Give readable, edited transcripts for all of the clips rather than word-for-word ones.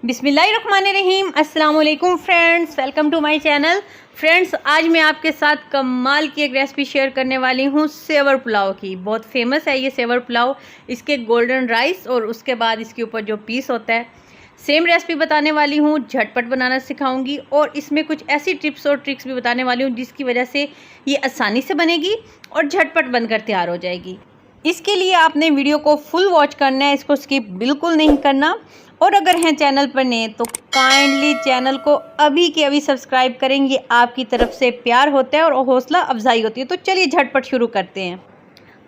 बिस्मिल्लाहिर्रहमानिर्रहीम। अस्सलाम वालेकुम friends, welcome to my channel. Friends, आज मैं आपके साथ कमाल की एक रेसिपी शेयर करने वाली हूँ सेवर पुलाव की। बहुत फेमस है ये सेवर पुलाव। इसके गोल्डन राइस और उसके बाद इसके ऊपर जो पीस होता है, सेम रेसिपी बताने वाली हूँ। झटपट बनाना सिखाऊंगी और इसमें कुछ ऐसी टिप्स और ट्रिक्स भी बताने वाली हूँ जिसकी वजह से ये आसानी से बनेगी और झटपट बनकर तैयार हो जाएगी। इसके लिए आपने वीडियो को फुल वॉच करना है, इसको स्किप बिल्कुल नहीं करना। और अगर हैं चैनल पर नए तो काइंडली चैनल को अभी के अभी सब्सक्राइब करें। ये आपकी तरफ से प्यार होता है और हौसला अफजाई होती है। तो चलिए झटपट शुरू करते हैं।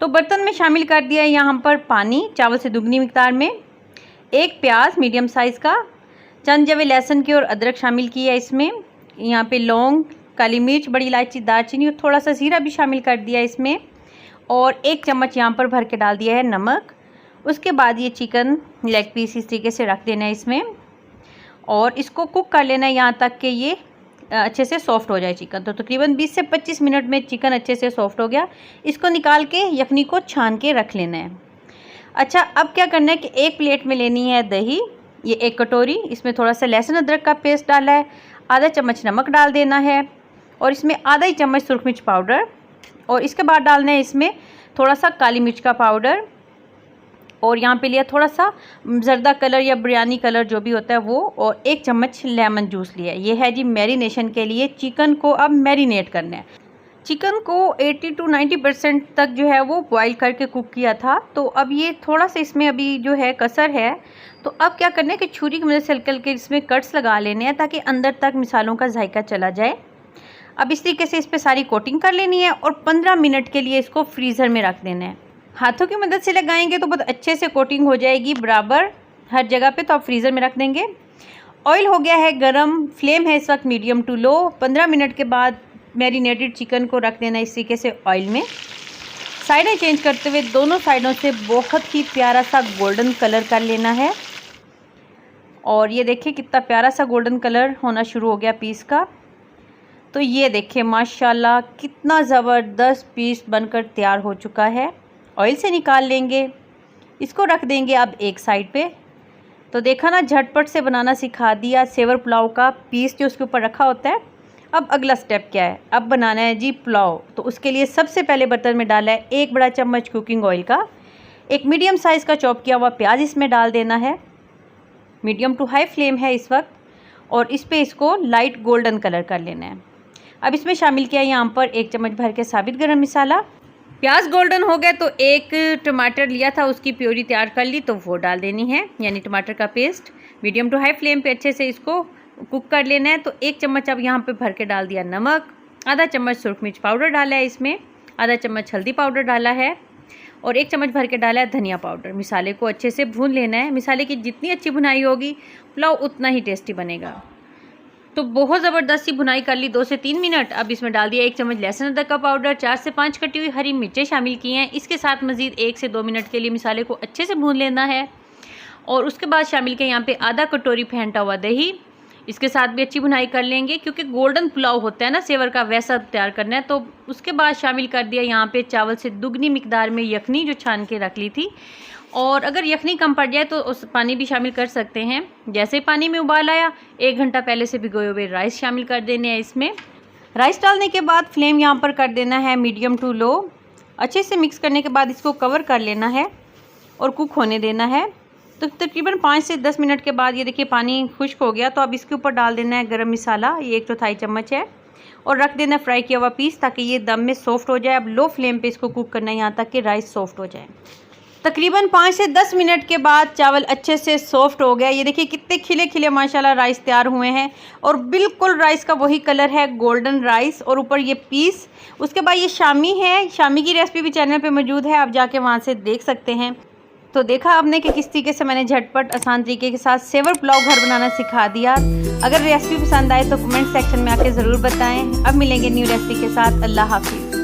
तो बर्तन में शामिल कर दिया है यहाँ पर पानी, चावल से दुगनी मिकदार में, एक प्याज मीडियम साइज़ का, चंद जवे लहसुन की और अदरक शामिल की है इसमें। यहाँ पे लौंग, काली मिर्च, बड़ी इलायची, दालचीनी और थोड़ा सा ज़ीरा भी शामिल कर दिया है इसमें। और एक चम्मच यहाँ पर भर के डाल दिया है नमक। उसके बाद ये चिकन लेग पीस इस तरीके से रख देना है इसमें और इसको कुक कर लेना है यहाँ तक कि ये अच्छे से सॉफ्ट हो जाए चिकन। तो तकरीबन 20 से 25 मिनट में चिकन अच्छे से सॉफ्ट हो गया। इसको निकाल के यखनी को छान के रख लेना है। अच्छा, अब क्या करना है कि एक प्लेट में लेनी है दही, ये एक कटोरी। इसमें थोड़ा सा लहसुन अदरक का पेस्ट डाला है, आधा चम्मच नमक डाल देना है और इसमें आधा ही चम्मच सुरख मिर्च पाउडर। और इसके बाद डालना है इसमें थोड़ा सा काली मिर्च का पाउडर और यहाँ पे लिया थोड़ा सा जर्दा कलर या बिरयानी कलर जो भी होता है वो, और एक चम्मच लेमन जूस लिया। ये है जी मैरिनेशन के लिए। चिकन को अब मैरिनेट करना है। चिकन को 80 to 90% तक जो है वो बॉईल करके कुक किया था। तो अब ये थोड़ा सा इसमें अभी जो है कसर है। तो अब क्या करना है कि छुरी की मदद से हल्के हल्के इसमें कट्स लगा लेने हैं ताकि अंदर तक मिसालों का जायका चला जाए। अब इस तरीके से इस पर सारी कोटिंग कर लेनी है और 15 मिनट के लिए इसको फ्रीज़र में रख देना है। हाथों की मदद से लगाएंगे तो बहुत अच्छे से कोटिंग हो जाएगी बराबर हर जगह पे। तो आप फ्रीज़र में रख देंगे। ऑयल हो गया है गरम, फ्लेम है इस वक्त मीडियम टू लो। 15 मिनट के बाद मैरिनेटेड चिकन को रख देना इस तरीके से ऑयल में। साइडें चेंज करते हुए दोनों साइडों से बहुत ही प्यारा सा गोल्डन कलर कर लेना है। और ये देखिए कितना प्यारा सा गोल्डन कलर होना शुरू हो गया पीस का। तो ये देखिए माशाल्लाह कितना ज़बरदस्त पीस बनकर तैयार हो चुका है। ऑयल से निकाल लेंगे, इसको रख देंगे अब एक साइड पे। तो देखा ना, झटपट से बनाना सिखा दिया। सेवर पुलाव का पीस जो उसके ऊपर रखा होता है। अब अगला स्टेप क्या है, अब बनाना है जी पुलाव। तो उसके लिए सबसे पहले बर्तन में डाला है 1 बड़ा चम्मच कुकिंग ऑयल का। एक मीडियम साइज़ का चॉप किया हुआ प्याज इसमें डाल देना है। मीडियम टू हाई फ्लेम है इस वक्त और इस पर इसको लाइट गोल्डन कलर कर लेना है। अब इसमें शामिल किया यहाँ पर 1 चम्मच भर के साबित गरम मसाला। प्याज गोल्डन हो गया तो एक टमाटर लिया था, उसकी प्योरी तैयार कर ली तो वो डाल देनी है, यानी टमाटर का paste. Medium to high flame पे अच्छे से इसको कुक कर लेना है। तो 1 चम्मच अब यहाँ पे भर के डाल दिया नमक, आधा चम्मच सुरख मिर्च पाउडर डाला है इसमें, आधा चम्मच हल्दी पाउडर डाला है और 1 चम्मच भर के डाला है धनिया पाउडर। मिसाले को अच्छे से भून लेना है। मिसाले की जितनी अच्छी भुनाई होगी पुलाव उतना ही टेस्टी बनेगा। तो बहुत ज़बरदस्ती भुनाई कर ली 2 से 3 मिनट। अब इसमें डाल दिया 1 चम्मच लहसुन अदरक का पाउडर, 4 से 5 कटी हुई हरी मिर्चें शामिल की हैं। इसके साथ मज़ीद 1 से 2 मिनट के लिए मिसाले को अच्छे से भून लेना है। और उसके बाद शामिल किया यहाँ पे आधा कटोरी फेंटा हुआ दही। इसके साथ भी अच्छी भुनाई कर लेंगे क्योंकि गोल्डन पुलाव होता है ना सेवर का, वैसा तैयार करना है। तो उसके बाद शामिल कर दिया यहाँ पे चावल से दुगनी मिकदार में यखनी जो छान के रख ली थी। और अगर यखनी कम पड़ जाए तो उस पानी भी शामिल कर सकते हैं। जैसे पानी में उबाल आया 1 घंटा पहले से भिगोए हुए राइस शामिल कर देने हैं इसमें। राइस डालने के बाद फ्लेम यहाँ पर कर देना है मीडियम टू लो। अच्छे से मिक्स करने के बाद इसको कवर कर लेना है और कुक होने देना है। तो तकरीबन 5 से 10 मिनट के बाद ये देखिए पानी खुश्क हो गया। तो अब इसके ऊपर डाल देना है गरम मसाला, ये 1/4 चम्मच है, और रख देना फ्राई किया हुआ पीस ताकि ये दम में सॉफ्ट हो जाए। अब लो फ्लेम पे इसको कुक करना है यहाँ तक कि राइस सॉफ्ट हो जाए। तकरीबन 5 से 10 मिनट के बाद चावल अच्छे से सॉफ्ट हो गया। ये देखिए कितने खिले खिले माशाल्लाह राइस तैयार हुए हैं और बिल्कुल राइस का वही कलर है गोल्डन राइस और ऊपर ये पीस। उसके बाद ये शामी है, शामी की रेसिपी भी चैनल पे मौजूद है, आप जाके वहाँ से देख सकते हैं। तो देखा आपने कि किस तरीके से मैंने झटपट आसान तरीके के साथ सेवर पुलाव घर बनाना सिखा दिया। अगर रेसिपी पसंद आए तो कमेंट सेक्शन में आके ज़रूर बताएँ। अब मिलेंगे न्यू रेसिपी के साथ। अल्लाह हाफिज़।